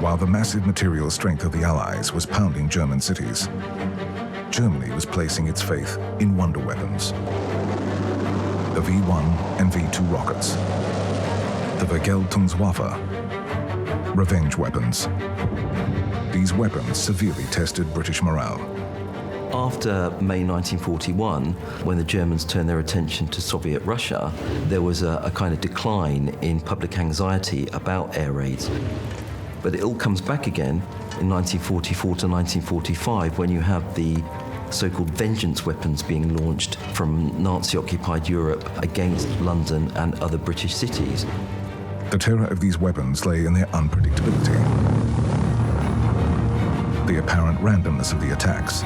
While the massive material strength of the Allies was pounding German cities, Germany was placing its faith in wonder weapons. The V1 and V2 rockets, the Vergeltungswaffe, revenge weapons. These weapons severely tested British morale. After May 1941, when the Germans turned their attention to Soviet Russia, there was a kind of decline in public anxiety about air raids. But it all comes back again in 1944 to 1945, when you have the so-called vengeance weapons being launched from Nazi-occupied Europe against London and other British cities. The terror of these weapons lay in their unpredictability, the apparent randomness of the attacks.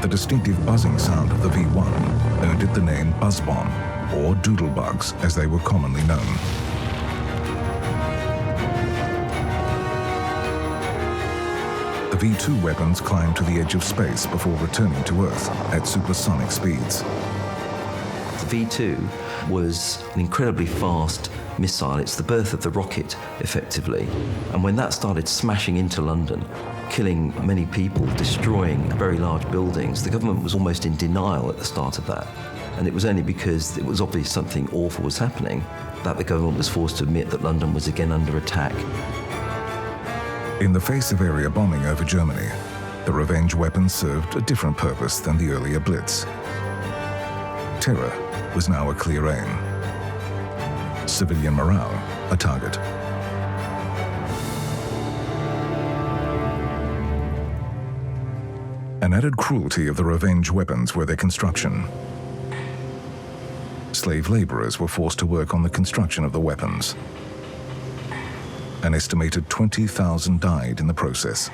The distinctive buzzing sound of the V1 earned it the name buzzbomb, or doodlebugs as they were commonly known. The V2 weapons climbed to the edge of space before returning to Earth at supersonic speeds. The V2 was an incredibly fast missile. It's the birth of the rocket, effectively. And when that started smashing into London, killing many people, destroying very large buildings, the government was almost in denial at the start of that. And it was only because it was obvious something awful was happening that the government was forced to admit that London was again under attack. In the face of area bombing over Germany, the revenge weapons served a different purpose than the earlier Blitz. Terror was now a clear aim. Civilian morale, a target. An added cruelty of the revenge weapons were their construction. Slave laborers were forced to work on the construction of the weapons. An estimated 20,000 died in the process.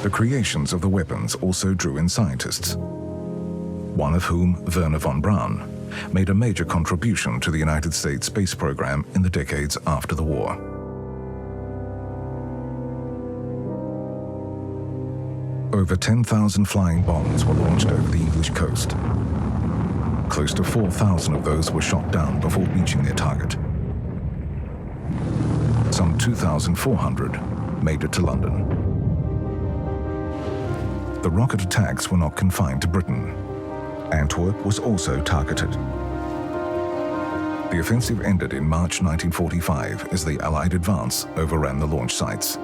The creations of the weapons also drew in scientists, one of whom, Werner von Braun, made a major contribution to the United States space program in the decades after the war. Over 10,000 flying bombs were launched over the English coast. Close to 4,000 of those were shot down before reaching their target. Some 2,400 made it to London. The rocket attacks were not confined to Britain. Antwerp was also targeted. The offensive ended in March 1945 as the Allied advance overran the launch sites.